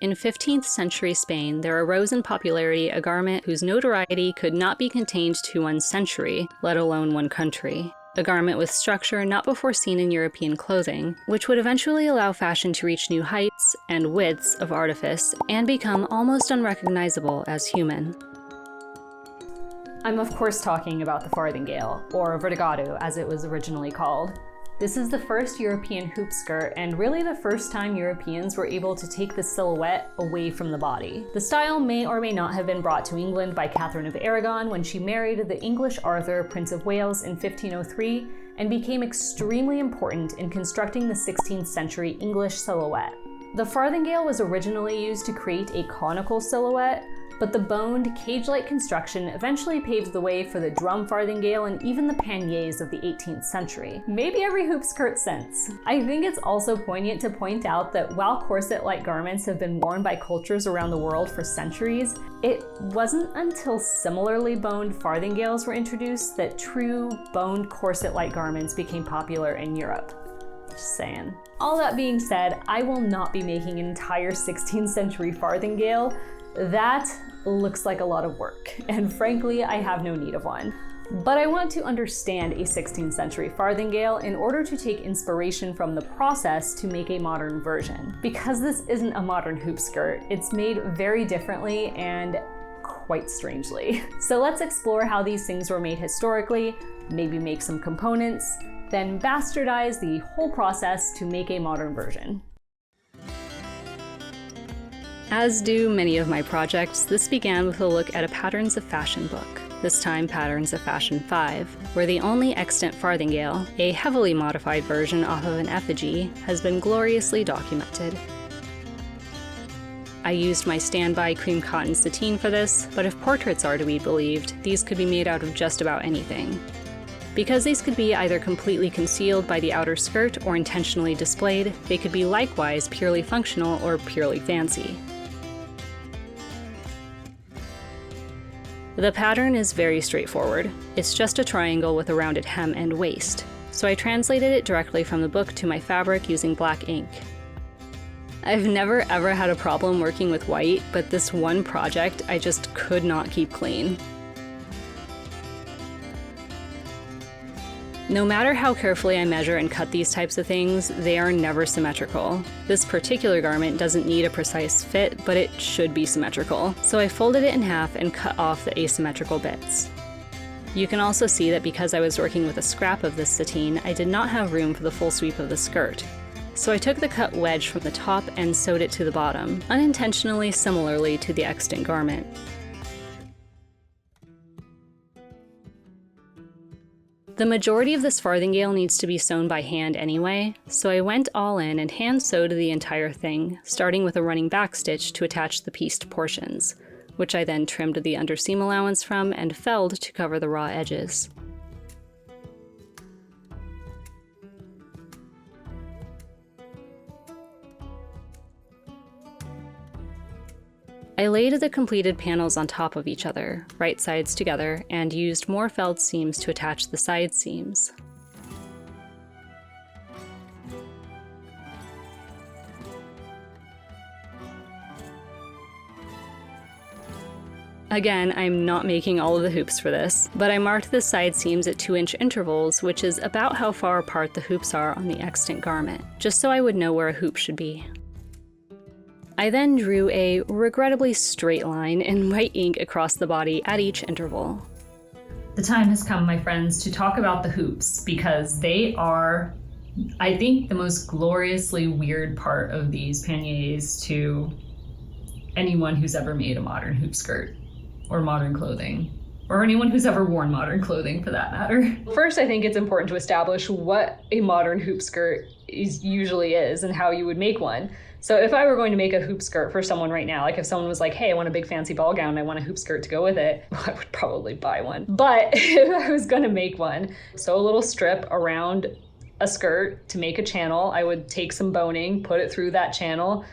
In 15th century Spain, there arose in popularity a garment whose notoriety could not be contained to one century, let alone one country. A garment with structure not before seen in European clothing, which would eventually allow fashion to reach new heights and widths of artifice and become almost unrecognizable as human. I'm of course talking about the farthingale, or vertigado as it was originally called. This is the first European hoop skirt and really the first time Europeans were able to take the silhouette away from the body. The style may or may not have been brought to England by Catherine of Aragon when she married the English Arthur, Prince of Wales in 1503 and became extremely important in constructing the 16th century English silhouette. The farthingale was originally used to create a conical silhouette, but the boned, cage-like construction eventually paved the way for the drum farthingale and even the panniers of the 18th century. Maybe every hoop skirt since. I think it's also poignant to point out that while corset-like garments have been worn by cultures around the world for centuries, it wasn't until similarly boned farthingales were introduced that true boned corset-like garments became popular in Europe. Just saying. All that being said, I will not be making an entire 16th century farthingale. That looks like a lot of work, and frankly, I have no need of one. But I want to understand a 16th century farthingale in order to take inspiration from the process to make a modern version. Because this isn't a modern hoop skirt, it's made very differently and quite strangely. So let's explore how these things were made historically, maybe make some components, then bastardize the whole process to make a modern version. As do many of my projects, this began with a look at a Patterns of Fashion book, this time Patterns of Fashion 5, where the only extant farthingale, a heavily modified version off of an effigy, has been gloriously documented. I used my standby cream cotton sateen for this, but if portraits are to be believed, these could be made out of just about anything. Because these could be either completely concealed by the outer skirt or intentionally displayed, they could be likewise purely functional or purely fancy. The pattern is very straightforward. It's just a triangle with a rounded hem and waist, so I translated it directly from the book to my fabric using black ink. I've never ever had a problem working with white, but this one project I just could not keep clean. No matter how carefully I measure and cut these types of things, they are never symmetrical. This particular garment doesn't need a precise fit, but it should be symmetrical. So I folded it in half and cut off the asymmetrical bits. You can also see that because I was working with a scrap of this sateen, I did not have room for the full sweep of the skirt. So I took the cut wedge from the top and sewed it to the bottom, unintentionally similarly to the extant garment. The majority of this farthingale needs to be sewn by hand anyway, so I went all in and hand sewed the entire thing, starting with a running back stitch to attach the pieced portions, which I then trimmed the underseam allowance from and felled to cover the raw edges. I laid the completed panels on top of each other, right sides together, and used more felled seams to attach the side seams. Again, I'm not making all of the hoops for this, but I marked the side seams at 2-inch intervals, which is about how far apart the hoops are on the extant garment, just so I would know where a hoop should be. I then drew a regrettably straight line in white ink across the body at each interval. The time has come, my friends, to talk about the hoops, because they are, I think, the most gloriously weird part of these panniers to anyone who's ever made a modern hoop skirt, or modern clothing, or anyone who's ever worn modern clothing for that matter. First, I think it's important to establish what a modern hoop skirt usually is and how you would make one. So if I were going to make a hoop skirt for someone right now, like if someone was like, hey, I want a big fancy ball gown and I want a hoop skirt to go with it, well, I would probably buy one. But if I was gonna make one, sew a little strip around a skirt to make a channel. I would take some boning, put it through that channel,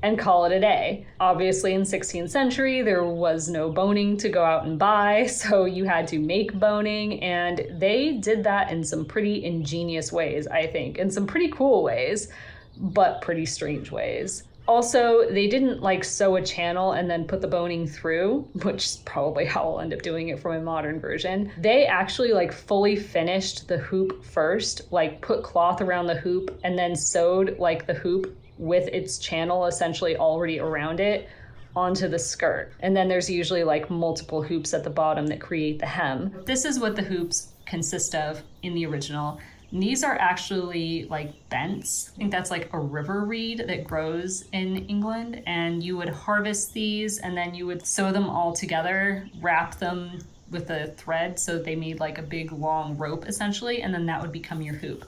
and call it a day. Obviously in 16th century, there was no boning to go out and buy, so you had to make boning, and they did that in some pretty ingenious ways, I think, in some pretty cool ways, but pretty strange ways. Also, they didn't like sew a channel and then put the boning through, which is probably how I'll end up doing it for my modern version. They actually like fully finished the hoop first, like put cloth around the hoop and then sewed like the hoop with its channel essentially already around it onto the skirt. And then there's usually like multiple hoops at the bottom that create the hem. This is what the hoops consist of in the original. And these are actually like bents. I think that's like a river reed that grows in England. And you would harvest these and then you would sew them all together, wrap them with a thread so they made like a big long rope essentially, and then that would become your hoop.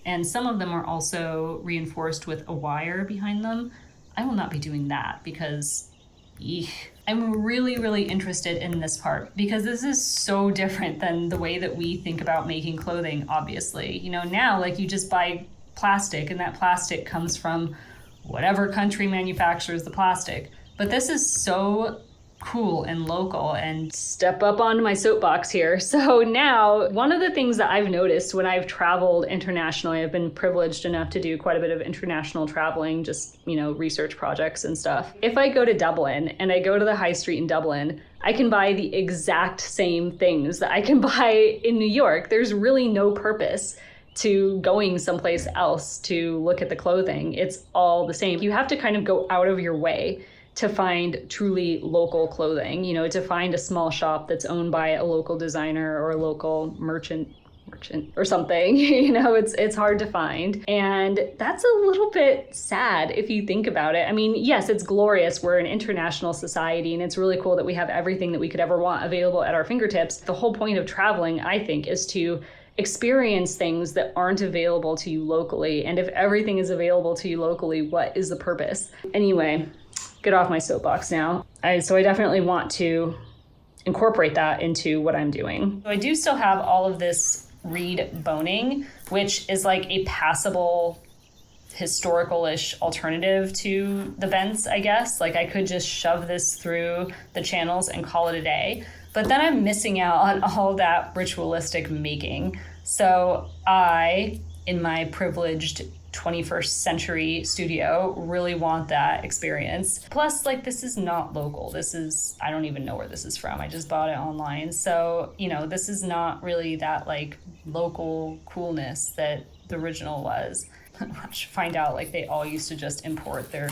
And some of them are also reinforced with a wire behind them. I will not be doing that because I'm really interested in this part because this is so different than the way that we think about making clothing, obviously. You know, now like you just buy plastic and that plastic comes from whatever country manufactures the plastic. But this is so cool and local. And step up onto my soapbox here. So now, one of the things that I've noticed when I've traveled internationally, I've been privileged enough to do quite a bit of international traveling, just, you know, research projects and stuff. If I go to Dublin and I go to the high street in Dublin, I can buy the exact same things that I can buy in New York. There's really no purpose to going someplace else to look at the clothing. It's all the same. You have to kind of go out of your way to find truly local clothing, you know, to find a small shop that's owned by a local designer or a local merchant or something. You know, it's hard to find. And that's a little bit sad if you think about it. I mean, yes, it's glorious. We're an international society and it's really cool that we have everything that we could ever want available at our fingertips. The whole point of traveling, I think, is to experience things that aren't available to you locally. And if everything is available to you locally, what is the purpose? Anyway, get off my soapbox now. So I definitely want to incorporate that into what I'm doing. So I do still have all of this reed boning, which is like a passable historical-ish alternative to the bents, I guess. Like I could just shove this through the channels and call it a day. But then I'm missing out on all that ritualistic making. So I, in my privileged 21st century studio, really want that experience. Plus, like, this is not local. This is, I don't even know where this is from. I just bought it online. So, you know, this is not really that like local coolness that the original was. I should find out, like, they all used to just import their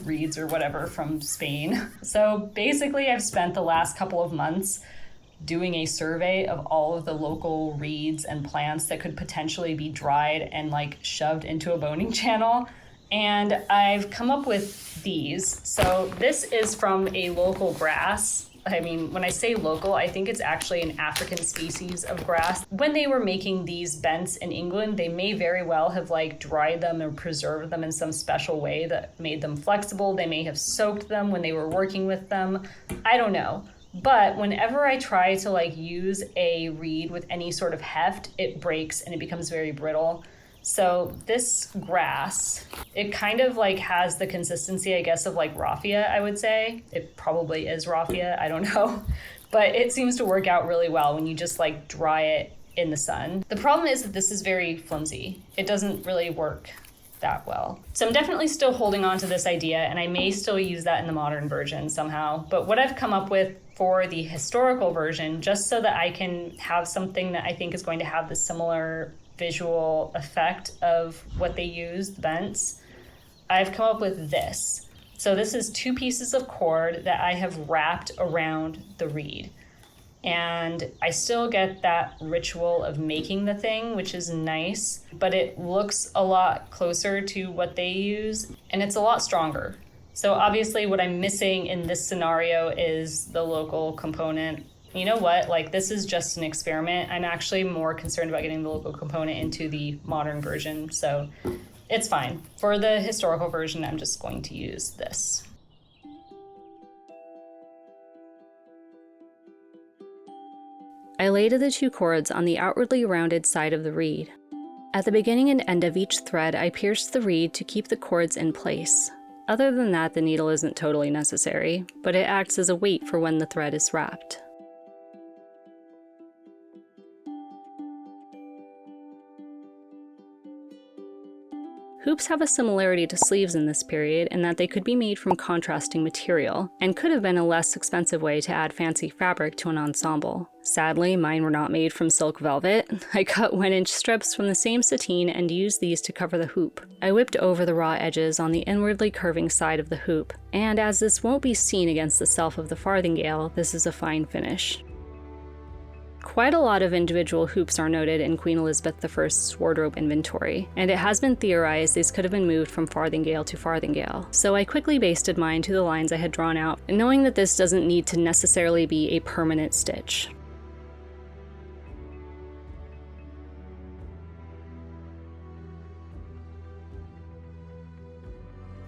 reeds or whatever from Spain. So basically, I've spent the last couple of months doing a survey of all of the local reeds and plants that could potentially be dried and like shoved into a boning channel. And I've come up with these. So this is from a local grass. I mean, when I say local, I think it's actually an African species of grass. When they were making these bents in England, they may very well have like dried them or preserved them in some special way that made them flexible. They may have soaked them when they were working with them. I don't know. But whenever I try to like use a reed with any sort of heft, it breaks and it becomes very brittle. So this grass, it kind of like has the consistency, I guess, of like raffia, I would say. It probably is raffia, I don't know. But it seems to work out really well when you just like dry it in the sun. The problem is that this is very flimsy. It doesn't really work that well. So I'm definitely still holding on to this idea, and I may still use that in the modern version somehow. But what I've come up with for the historical version, just so that I can have something that I think is going to have the similar visual effect of what they used, the bents, I've come up with this. So this is 2 pieces of cord that I have wrapped around the reed. And I still get that ritual of making the thing, which is nice, but it looks a lot closer to what they use, and it's a lot stronger. So obviously what I'm missing in this scenario is the local component. You know what, like this is just an experiment. I'm actually more concerned about getting the local component into the modern version, so it's fine. For the historical version, I'm just going to use this. I laid the 2 cords on the outwardly rounded side of the reed. At the beginning and end of each thread, I pierced the reed to keep the cords in place. Other than that, the needle isn't totally necessary, but it acts as a weight for when the thread is wrapped. hoops have a similarity to sleeves in this period in that they could be made from contrasting material, and could have been a less expensive way to add fancy fabric to an ensemble. Sadly, mine were not made from silk velvet. I cut 1-inch strips from the same sateen and used these to cover the hoop. I whipped over the raw edges on the inwardly curving side of the hoop, and as this won't be seen against the self of the farthingale, this is a fine finish. Quite a lot of individual hoops are noted in Queen Elizabeth I's wardrobe inventory, and it has been theorized these could have been moved from farthingale to farthingale, so I quickly basted mine to the lines I had drawn out, knowing that this doesn't need to necessarily be a permanent stitch.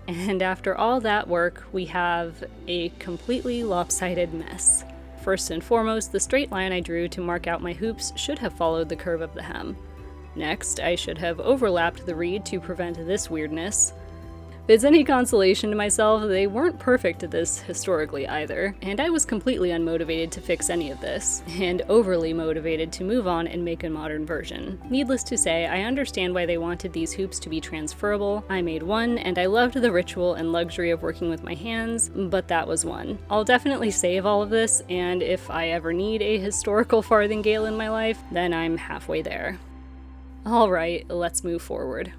And after all that work, we have a completely lopsided mess. First and foremost, the straight line I drew to mark out my hoops should have followed the curve of the hem. Next, I should have overlapped the reed to prevent this weirdness. If it's any consolation to myself, they weren't perfect at this historically either, and I was completely unmotivated to fix any of this, and overly motivated to move on and make a modern version. Needless to say, I understand why they wanted these hoops to be transferable. I made one, and I loved the ritual and luxury of working with my hands, but that was one. I'll definitely save all of this, and if I ever need a historical farthingale in my life, then I'm halfway there. Alright, let's move forward.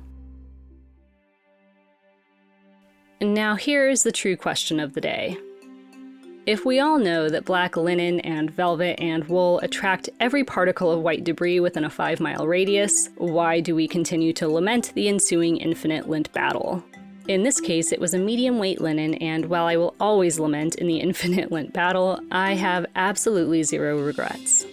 Now here is the true question of the day. If we all know that black linen and velvet and wool attract every particle of white debris within a 5-mile radius, why do we continue to lament the ensuing infinite lint battle? In this case, it was a medium-weight linen, and while I will always lament in the infinite lint battle, I have absolutely zero regrets.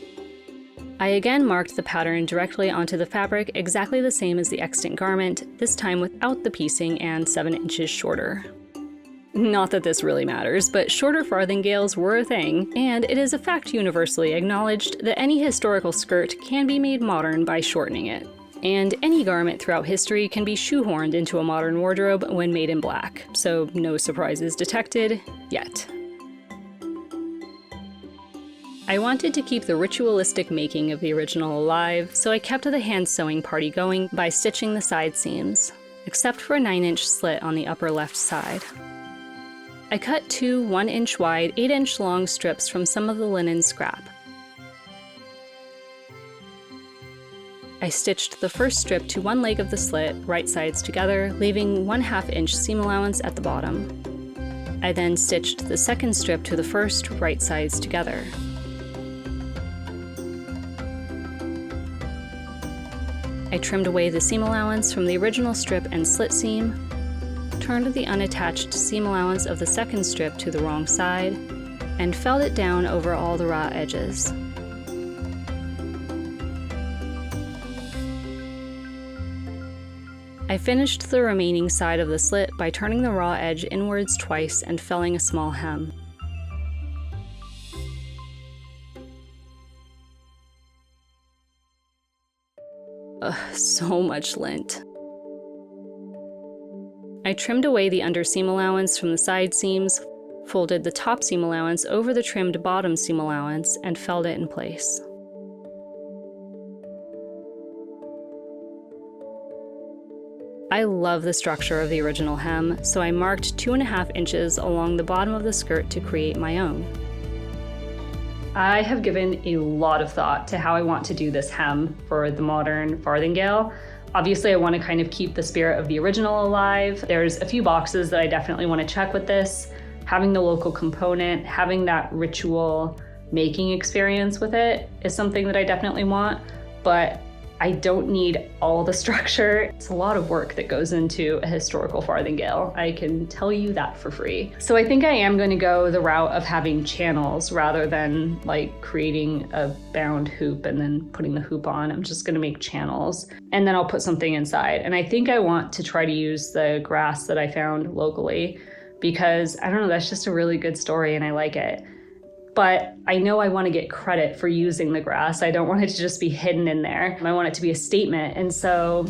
I again marked the pattern directly onto the fabric exactly the same as the extant garment, this time without the piecing and 7 inches shorter. Not that this really matters, but shorter farthingales were a thing, and it is a fact universally acknowledged that any historical skirt can be made modern by shortening it. And any garment throughout history can be shoehorned into a modern wardrobe when made in black, so no surprises detected, yet. I wanted to keep the ritualistic making of the original alive, so I kept the hand sewing party going by stitching the side seams, except for a 9-inch slit on the upper left side. I cut 2 1-inch wide, 8-inch long strips from some of the linen scrap. I stitched the first strip to one leg of the slit, right sides together, leaving 1/2-inch seam allowance at the bottom. I then stitched the second strip to the first, right sides together. I trimmed away the seam allowance from the original strip and slit seam, turned the unattached seam allowance of the second strip to the wrong side, and felled it down over all the raw edges. I finished the remaining side of the slit by turning the raw edge inwards twice and felling a small hem. So much lint. I trimmed away the under seam allowance from the side seams, folded the top seam allowance over the trimmed bottom seam allowance, and felled it in place. I love the structure of the original hem, so I marked 2.5 inches along the bottom of the skirt to create my own. I have given a lot of thought to how I want to do this hem for the modern farthingale. Obviously, I want to kind of keep the spirit of the original alive. There's a few boxes that I definitely want to check with this. Having the local component, having that ritual making experience with it is something that I definitely want, but I don't need all the structure. It's a lot of work that goes into a historical farthingale. I can tell you that for free. So I think I am going to go the route of having channels rather than like creating a bound hoop and then putting the hoop on. I'm just going to make channels and then I'll put something inside. And I think I want to try to use the grass that I found locally because I don't know, that's just a really good story and I like it. But I know I want to get credit for using the grass. I don't want it to just be hidden in there. I want it to be a statement. And so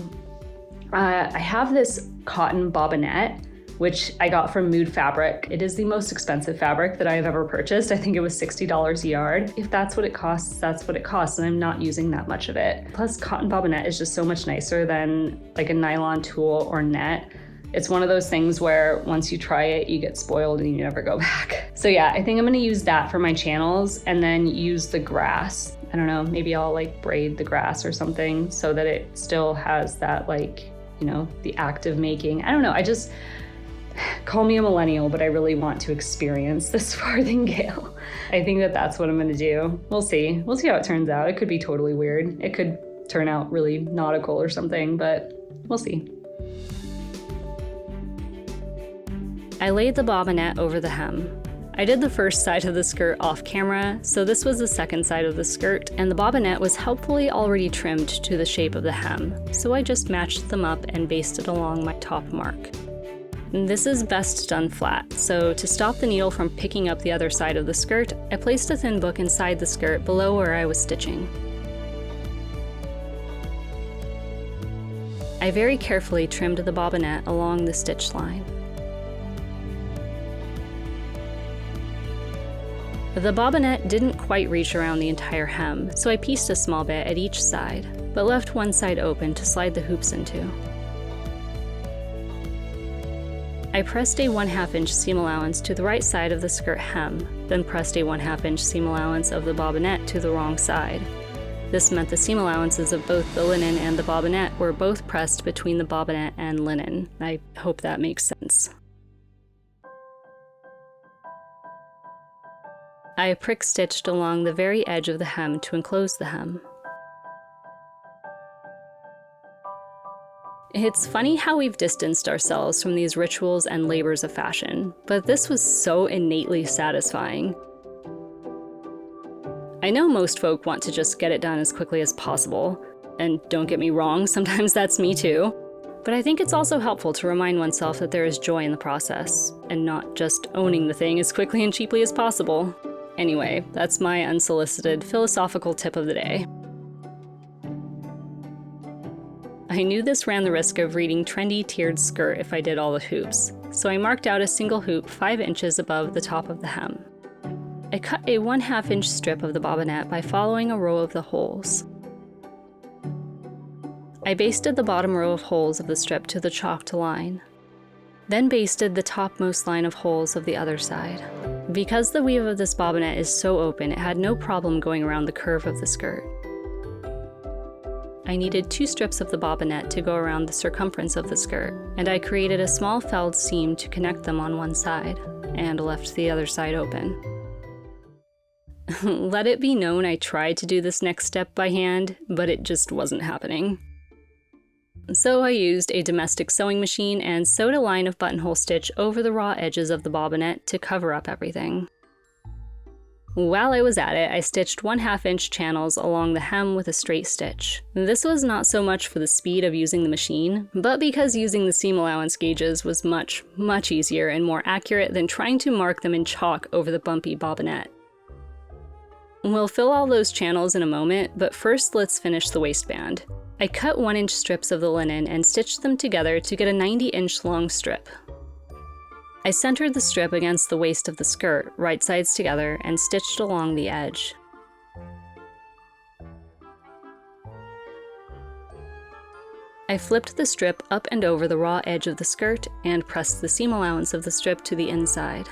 I have this cotton bobinette which I got from Mood Fabric. It is the most expensive fabric that I have ever purchased. I think it was $60 a yard. If that's what it costs, that's what it costs, and I'm not using that much of it. Plus, cotton bobinette is just so much nicer than like a nylon tulle or net. It's one of those things where once you try it, you get spoiled and you never go back. So yeah, I think I'm gonna use that for my channels and then use the grass. I don't know, maybe I'll like braid the grass or something so that it still has that like, you know, the active making. I don't know, I just, call me a millennial, but I really want to experience this farthingale. I think that that's what I'm gonna do. We'll see how it turns out. It could be totally weird. It could turn out really nautical or something, but we'll see. I laid the bobinette over the hem. I did the first side of the skirt off camera, so this was the second side of the skirt, and the bobinette was helpfully already trimmed to the shape of the hem, so I just matched them up and basted along my top mark. This is best done flat, so to stop the needle from picking up the other side of the skirt, I placed a thin book inside the skirt below where I was stitching. I very carefully trimmed the bobinette along the stitch line. The bobinette didn't quite reach around the entire hem, so I pieced a small bit at each side, but left one side open to slide the hoops into. I pressed a 1/2 inch seam allowance to the right side of the skirt hem, then pressed a 1/2 inch seam allowance of the bobinette to the wrong side. This meant the seam allowances of both the linen and the bobinette were both pressed between the bobinette and linen. I hope that makes sense. I prick stitched along the very edge of the hem to enclose the hem. It's funny how we've distanced ourselves from these rituals and labors of fashion, but this was so innately satisfying. I know most folk want to just get it done as quickly as possible, and don't get me wrong, sometimes that's me too. But I think it's also helpful to remind oneself that there is joy in the process, and not just owning the thing as quickly and cheaply as possible. Anyway, that's my unsolicited philosophical tip of the day. I knew this ran the risk of reading trendy tiered skirt if I did all the hoops, so I marked out a single hoop 5 inches above the top of the hem. I cut a 1/2 inch strip of the bobinette by following a row of the holes. I basted the bottom row of holes of the strip to the chalked line, then basted the topmost line of holes of the other side. Because the weave of this bobinette is so open, it had no problem going around the curve of the skirt. I needed 2 strips of the bobinette to go around the circumference of the skirt, and I created a small felled seam to connect them on one side, and left the other side open. Let it be known I tried to do this next step by hand, but it just wasn't happening. So I used a domestic sewing machine and sewed a line of buttonhole stitch over the raw edges of the bobinette to cover up everything. While I was at it, I stitched 1/2 inch channels along the hem with a straight stitch. This was not so much for the speed of using the machine, but because using the seam allowance gauges was much, much easier and more accurate than trying to mark them in chalk over the bumpy bobinette. We'll fill all those channels in a moment, but first let's finish the waistband. I cut 1-inch strips of the linen and stitched them together to get a 90-inch long strip. I centered the strip against the waist of the skirt, right sides together, and stitched along the edge. I flipped the strip up and over the raw edge of the skirt and pressed the seam allowance of the strip to the inside.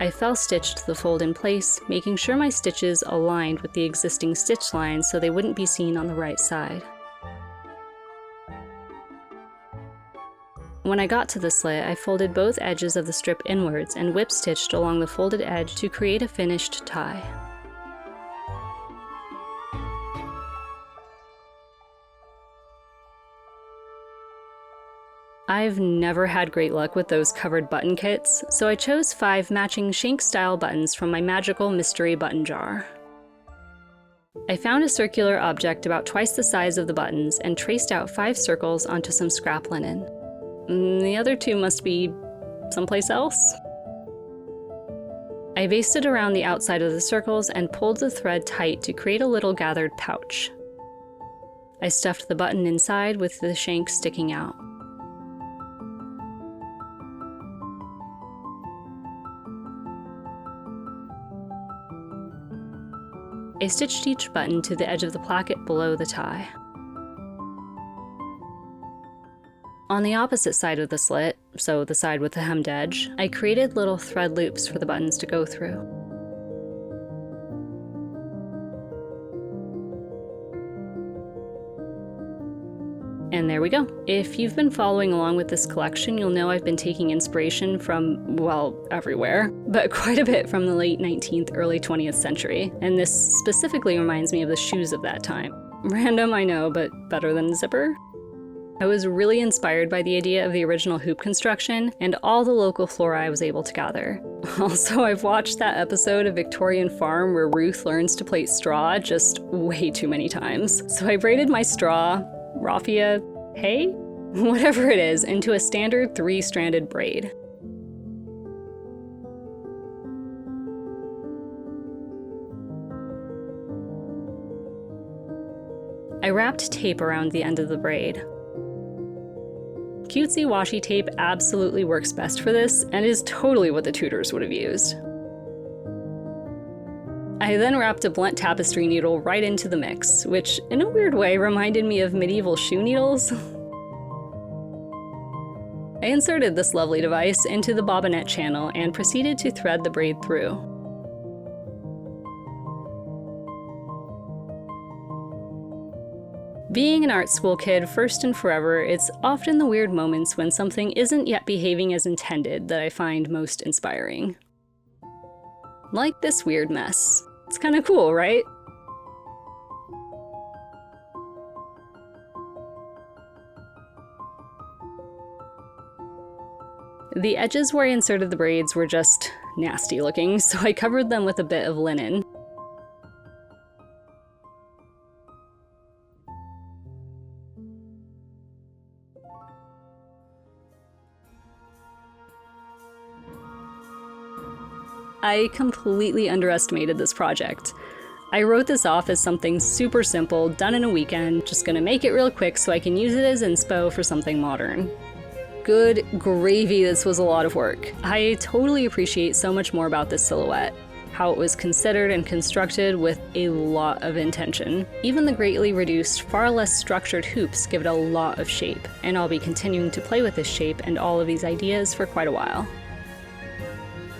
I fell-stitched the fold in place, making sure my stitches aligned with the existing stitch lines so they wouldn't be seen on the right side. When I got to the slit, I folded both edges of the strip inwards and whip-stitched along the folded edge to create a finished tie. I've never had great luck with those covered button kits, so I chose 5 matching shank-style buttons from my magical mystery button jar. I found a circular object about twice the size of the buttons and traced out 5 circles onto some scrap linen. The other 2 must be someplace else. I basted around the outside of the circles and pulled the thread tight to create a little gathered pouch. I stuffed the button inside with the shank sticking out. I stitched each button to the edge of the placket below the tie. On the opposite side of the slit, so the side with the hemmed edge, I created little thread loops for the buttons to go through. And there we go. If you've been following along with this collection, you'll know I've been taking inspiration from, well, everywhere, but quite a bit from the late 19th, early 20th century. And this specifically reminds me of the shoes of that time. Random, I know, but better than a zipper. I was really inspired by the idea of the original hoop construction and all the local flora I was able to gather. Also, I've watched that episode of Victorian Farm where Ruth learns to plait straw just way too many times. So I braided my straw, raffia, hay? Whatever it is, into a standard 3-stranded braid. I wrapped tape around the end of the braid. Cutesy washi tape absolutely works best for this and is totally what the Tudors would have used. I then wrapped a blunt tapestry needle right into the mix, which in a weird way reminded me of medieval shoe needles. I inserted this lovely device into the bobbinette channel and proceeded to thread the braid through. Being an art school kid first and forever, it's often the weird moments when something isn't yet behaving as intended that I find most inspiring. Like this weird mess. It's kind of cool, right? The edges where I inserted the braids were just nasty looking, so I covered them with a bit of linen. I completely underestimated this project. I wrote this off as something super simple, done in a weekend, just gonna make it real quick so I can use it as inspo for something modern. Good gravy, this was a lot of work. I totally appreciate so much more about this silhouette, how it was considered and constructed with a lot of intention. Even the greatly reduced, far less structured hoops give it a lot of shape, and I'll be continuing to play with this shape and all of these ideas for quite a while.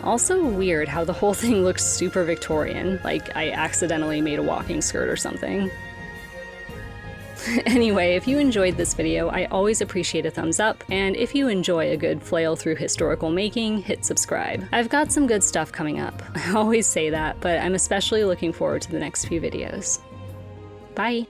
Also weird how the whole thing looks super Victorian, like I accidentally made a walking skirt or something. Anyway, if you enjoyed this video, I always appreciate a thumbs up, and if you enjoy a good flail through historical making, hit subscribe. I've got some good stuff coming up. I always say that, but I'm especially looking forward to the next few videos. Bye!